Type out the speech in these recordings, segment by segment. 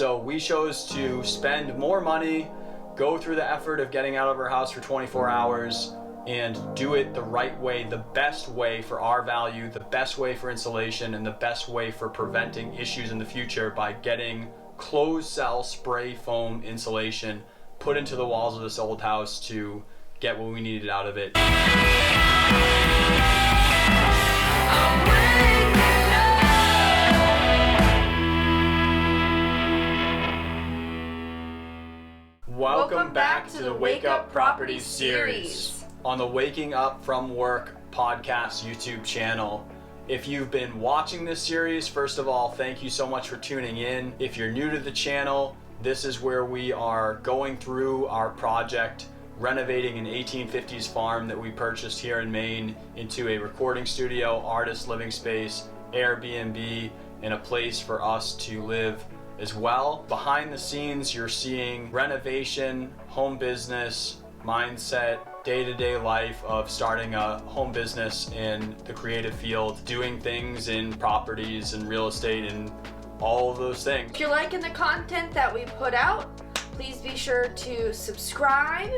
So we chose to spend more money, go through the effort of getting out of our house for 24 hours, and do it the right way, the best way for our value, the best way for insulation, and the best way for preventing issues in the future by getting closed cell spray foam insulation put into the walls of this old house to get what we needed out of it. Welcome back to the Wake Up Properties series on the Waking Up From Work podcast YouTube channel. If you've been watching this series, first of all, thank you so much for tuning in. If you're new to the channel, this is where we are going through our project, renovating an 1850s farm that we purchased here in Maine into a recording studio, artist living space, Airbnb, and a place for us to live as well. Behind the scenes, you're seeing renovation, home business, mindset, day-to-day life of starting a home business in the creative field, doing things in properties and real estate and all of those things. If you're liking the content that we put out, please be sure to subscribe,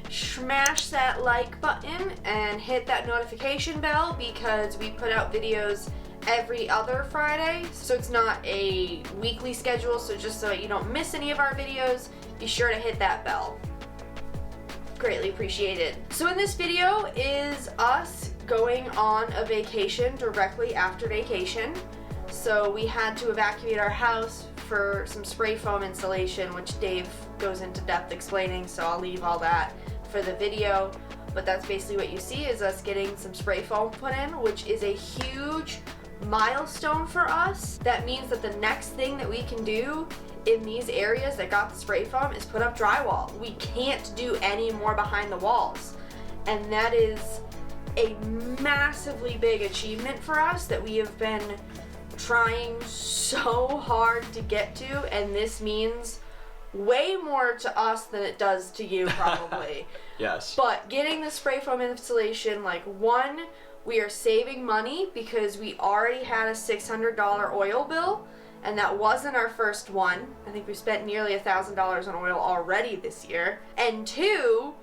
smash that like button, and hit that notification bell because we put out videos every other Friday, so it's not a weekly schedule, so just so you don't miss any of our videos, be sure to hit that bell. Greatly appreciated. So in this video is us going on a vacation directly after vacation. So we had to evacuate our house for some spray foam installation, which Dave goes into depth explaining, so I'll leave all that for the video. But that's basically what you see is us getting some spray foam put in, which is a huge milestone for us. That means that the next thing that we can do in these areas that got the spray foam is put up drywall. We can't do any more behind the walls. And that is a massively big achievement for us that we have been trying so hard to get to, and this means way more to us than it does to you probably. Yes. But getting the spray foam installation, like, one, we are saving money because we already had a $600 oil bill, and that wasn't our first one. I think we spent nearly $1,000 on oil already this year. And two,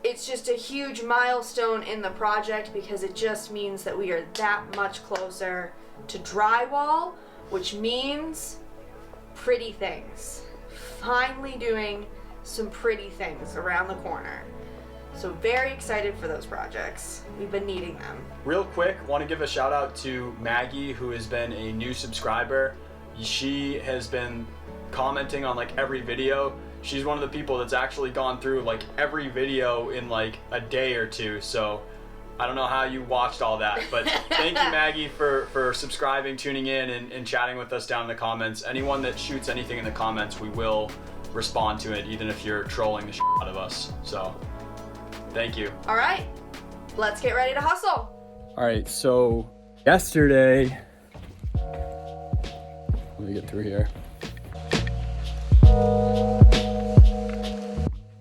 it's just a huge milestone in the project because it just means that we are that much closer to drywall, which means pretty things. Finally doing some pretty things around the corner. So very excited for those projects. We've been needing them. Real quick, want to give a shout out to Maggie, who has been a new subscriber. She has been commenting on like every video. She's one of the people that's actually gone through like every video in like a day or two. So I don't know how you watched all that, but thank you, Maggie, for subscribing, tuning in, and chatting with us down in the comments. Anyone that shoots anything in the comments, we will respond to it, even if you're trolling the shit out of us. So thank you. All right, let's get ready to hustle. All right, so yesterday, let me get through here.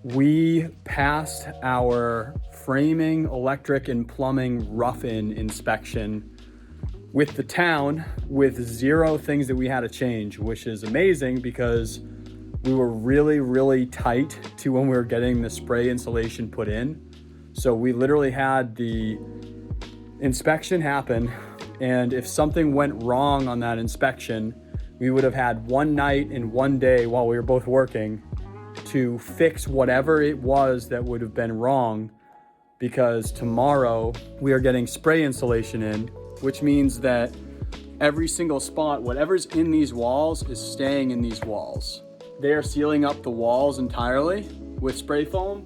We passed our framing, electric, and plumbing rough-in inspection with the town with 0 things that we had to change, which is amazing because we were really, really tight to when we were getting the spray insulation put in. So we literally had the inspection happen, and if something went wrong on that inspection, we would have had one night and one day while we were both working to fix whatever it was that would have been wrong, because tomorrow we are getting spray insulation in, which means that every single spot, whatever's in these walls is staying in these walls. They are sealing up the walls entirely with spray foam,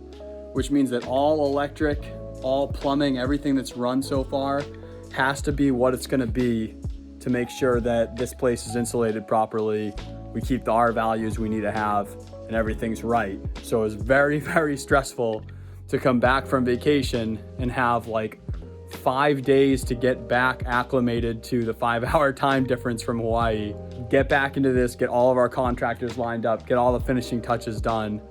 which means that all electric, all plumbing, everything that's run so far has to be what it's gonna be to make sure that this place is insulated properly. We keep the R values we need to have and everything's right. So it was very, very stressful to come back from vacation and have like 5 days to get back acclimated to the 5-hour time difference from Hawaii, get back into this, get all of our contractors lined up, get all the finishing touches done.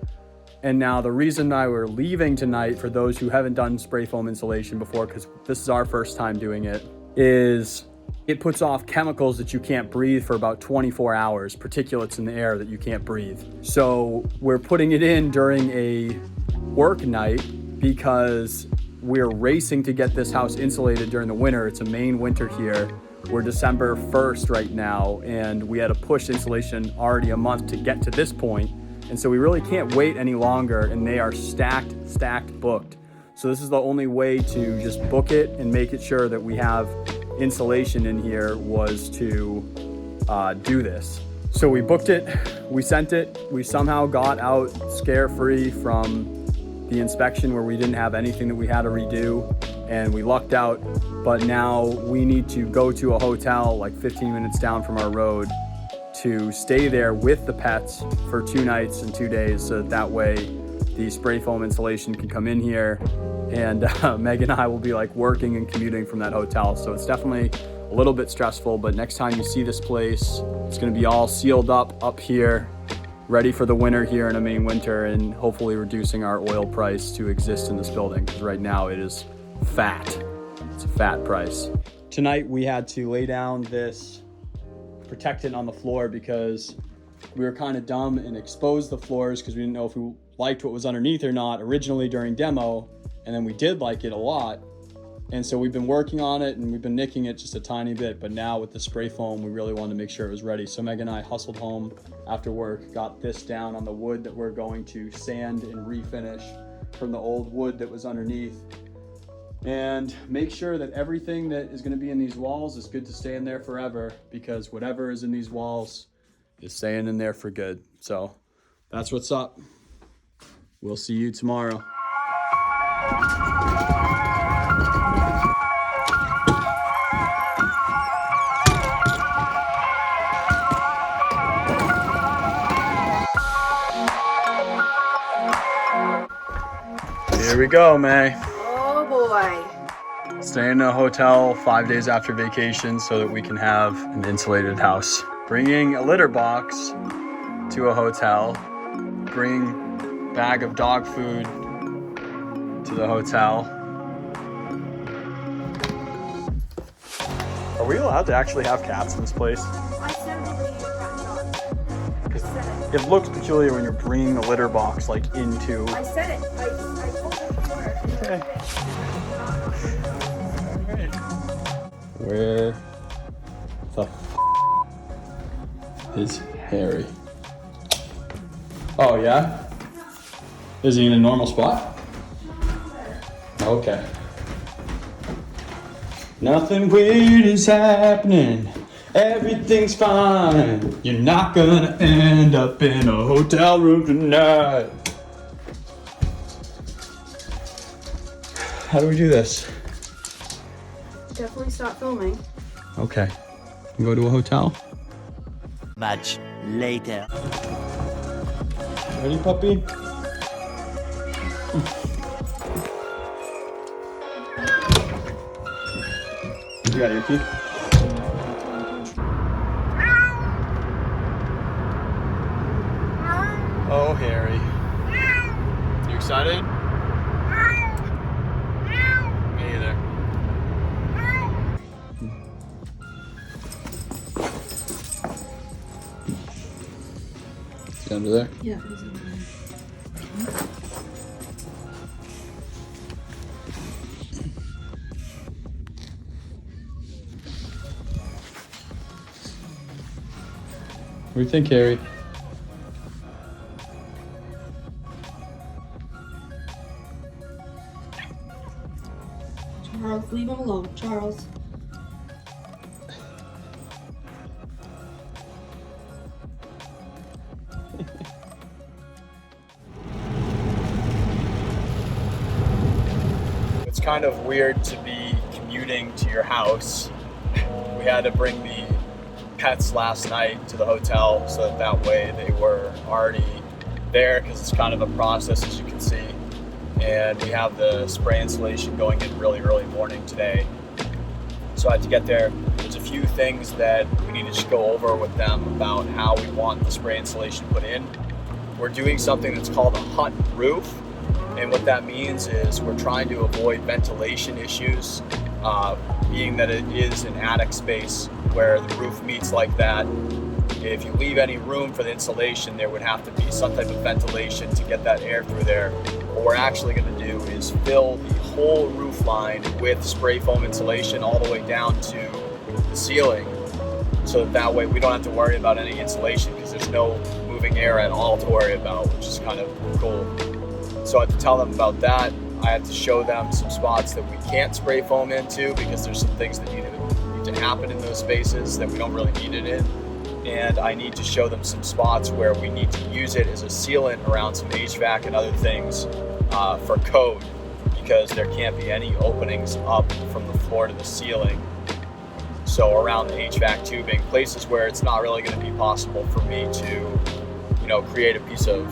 And now the reason I were leaving tonight, for those who haven't done spray foam insulation before, because this is our first time doing it, is it puts off chemicals that you can't breathe for about 24 hours, particulates in the air that you can't breathe. So we're putting it in during a work night because we're racing to get this house insulated during the winter. It's a Maine winter here. We're December 1st right now, and we had to push insulation already a month to get to this point. And so we really can't wait any longer, and they are stacked booked. So this is the only way to just book it and make it sure that we have insulation in here was to do this. So we booked it, we sent it, we somehow got out scare-free from the inspection where we didn't have anything that we had to redo, and we lucked out. But now we need to go to a hotel like 15 minutes down from our road to stay there with the pets for 2 nights and 2 days, so that way the spray foam insulation can come in here, and Meg and I will be like working and commuting from that hotel. So it's definitely a little bit stressful, but next time you see this place, it's gonna be all sealed up here, ready for the winter here in a Maine winter, and hopefully reducing our oil price to exist in this building, because right now it is fat. It's a fat price. Tonight we had to lay down this protectant on the floor because we were kind of dumb and exposed the floors because we didn't know if we liked what was underneath or not originally during demo, and then we did like it a lot, and so we've been working on it and we've been nicking it just a tiny bit, but now with the spray foam we really wanted to make sure it was ready. So Meg and I hustled home after work, got this down on the wood that we're going to sand and refinish from the old wood that was underneath, and make sure that everything that is going to be in these walls is good to stay in there forever, because whatever is in these walls is staying in there for good. So that's what's up. We'll see you tomorrow. Here we go, May. Oh boy. Stay in a hotel 5 days after vacation so that we can have an insulated house. Bringing a litter box to a hotel. Bring bag of dog food to the hotel. Are we allowed to actually have cats in this place? I said It looks peculiar when you're bringing a litter box like into. I said it. I told you before. Okay. Alright. Where the is Harry? Oh yeah? Is he in a normal spot? Okay. Nothing weird is happening. Everything's fine. You're not gonna end up in a hotel room tonight. How do we do this? Definitely stop filming. Okay. Go to a hotel. Much later. Ready, puppy? You got your key? Oh, Harry. You excited? Me either. Is he under there? Yeah, he's over there. What do you think, Harry? Charles, leave him alone. Charles. It's kind of weird to be commuting to your house. We had to bring the pets last night to the hotel so that way they were already there, because it's kind of a process, as you can see. And we have the spray insulation going in really early morning today. So I had to get there. There's a few things that we need to just go over with them about how we want the spray insulation put in. We're doing something that's called a hut roof. And what that means is we're trying to avoid ventilation issues being that it is an attic space where the roof meets like that. If you leave any room for the insulation, there would have to be some type of ventilation to get that air through there. What we're actually going to do is fill the whole roof line with spray foam insulation all the way down to the ceiling, so that way we don't have to worry about any insulation, because there's no moving air at all to worry about, which is kind of cool. So I had to tell them about that. I had to show them some spots that we can't spray foam into, because there's some things that need to happen in those spaces that we don't really need it in. And I need to show them some spots where we need to use it as a sealant around some HVAC and other things for code, because there can't be any openings up from the floor to the ceiling. So around the HVAC tubing, places where it's not really going to be possible for me to, create a piece of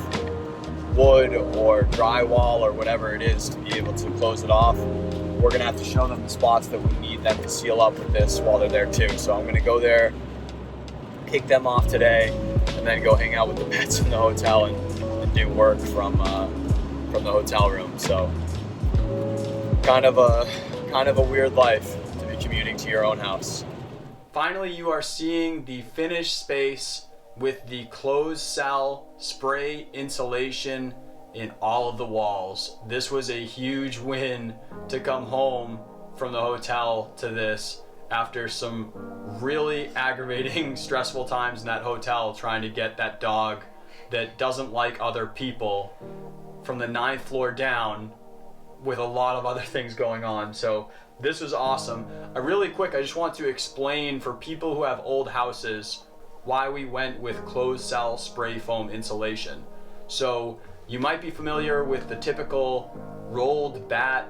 wood or drywall or whatever it is to be able to close it off. We're going to have to show them the spots that we need them to seal up with this while they're there too. So I'm going to go there, kick them off today, and then go hang out with the pets in the hotel and do work from the hotel room. So kind of a weird life to be commuting to your own house. Finally, you are seeing the finished space with the closed cell spray insulation in all of the walls. This was a huge win to come home from the hotel to this after some really aggravating, stressful times in that hotel trying to get that dog that doesn't like other people from the 9th floor down, with a lot of other things going on. So this was awesome. Really quick, I just want to explain for people who have old houses why we went with closed cell spray foam insulation. So you might be familiar with the typical rolled bat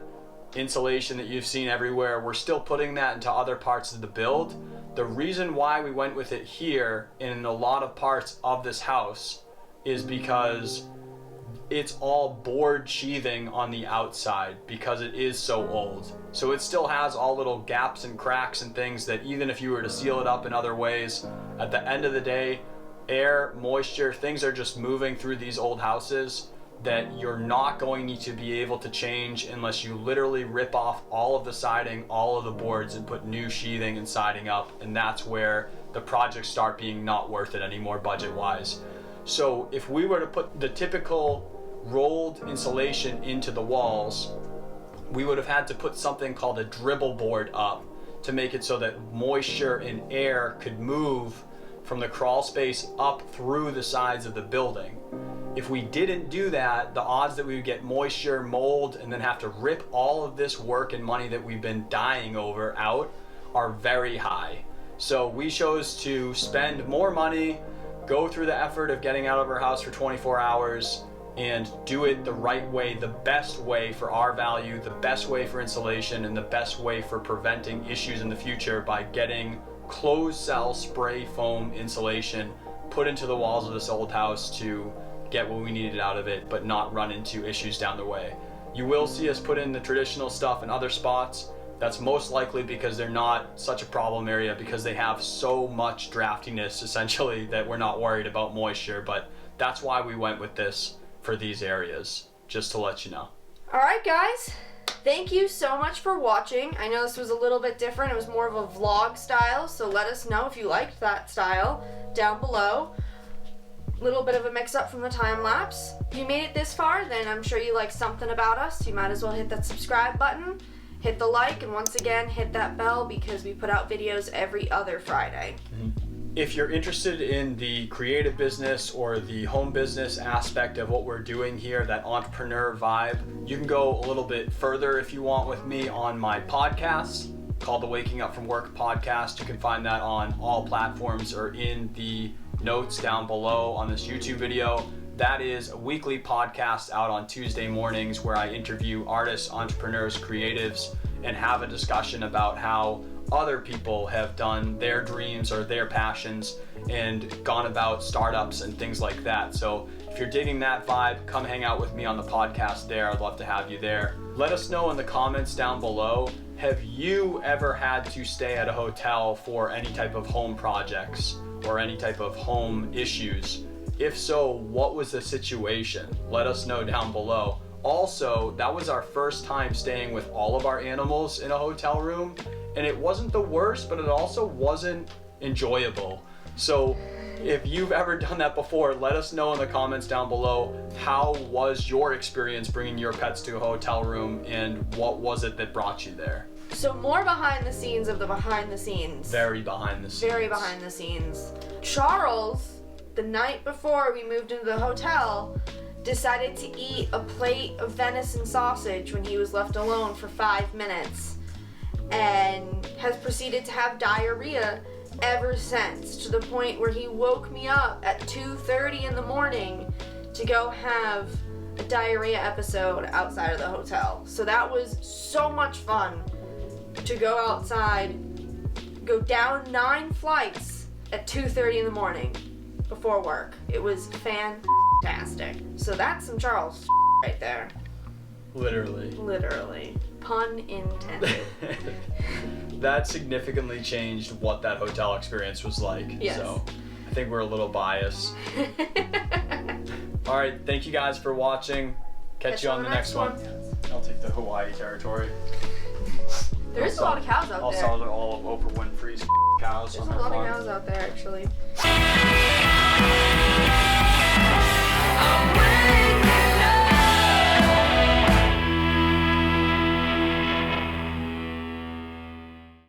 insulation that you've seen everywhere. We're still putting that into other parts of the build. The reason why we went with it here in a lot of parts of this house is because it's all board sheathing on the outside, because it is so old. So it still has all little gaps and cracks and things that even if you were to seal it up in other ways, at the end of the day, air, moisture, things are just moving through these old houses that you're not going to be able to change unless you literally rip off all of the siding, all of the boards, and put new sheathing and siding up. And that's where the projects start being not worth it anymore budget-wise. So if we were to put the typical rolled insulation into the walls, we would have had to put something called a dribble board up to make it so that moisture and air could move from the crawl space up through the sides of the building. If we didn't do that, the odds that we would get moisture, mold, and then have to rip all of this work and money that we've been dying over out are very high. So we chose to spend more money, go through the effort of getting out of our house for 24 hours, and do it the right way, the best way for our value, the best way for insulation, and the best way for preventing issues in the future by getting closed cell spray foam insulation put into the walls of this old house to get what we needed out of it, but not run into issues down the way. You will see us put in the traditional stuff in other spots. That's most likely because they're not such a problem area, because they have so much draftiness essentially that we're not worried about moisture. But that's why we went with this for these areas, just to let you know. All right, guys. Thank you so much for watching. I know this was a little bit different. It was more of a vlog style, so let us know if you liked that style down below. Little bit of a mix-up from the time lapse. If you made it this far, then I'm sure you like something about us. You might as well hit that subscribe button, hit the like, and once again hit that bell, because we put out videos every other Friday. If you're interested in the creative business or the home business aspect of what we're doing here, that entrepreneur vibe, you can go a little bit further if you want with me on my podcast called the Waking Up From Work podcast. You can find that on all platforms or in the notes down below on this YouTube video. That is a weekly podcast out on Tuesday mornings where I interview artists, entrepreneurs, creatives, and have a discussion about how other people have done their dreams or their passions and gone about startups and things like that. So if you're digging that vibe, come hang out with me on the podcast there. I'd love to have you there. Let us know in the comments down below, have you ever had to stay at a hotel for any type of home projects or any type of home issues? If so, what was the situation? Let us know down below. Also, that was our first time staying with all of our animals in a hotel room, and it wasn't the worst, but it also wasn't enjoyable. So if you've ever done that before, let us know in the comments down below, how was your experience bringing your pets to a hotel room, and what was it that brought you there? So more behind the scenes of the behind the scenes. Very behind the scenes. Very behind the scenes. Charles, the night before we moved into the hotel, decided to eat a plate of venison sausage when he was left alone for 5 minutes, and has proceeded to have diarrhea ever since, to the point where he woke me up at 2:30 in the morning to go have a diarrhea episode outside of the hotel. So that was so much fun to go outside, go down 9 flights at 2:30 in the morning before work. It was fantastic. So that's some Charles right there. Literally. Pun intended. That significantly changed what that hotel experience was like. Yes. So I think we're a little biased. All right, thank you guys for watching. Catch you on the next one. I'll take the Hawaii territory. There's a lot of cows out there. I'll sell all of Oprah Winfrey's cows There's on a her lot farm. of cows out there, actually.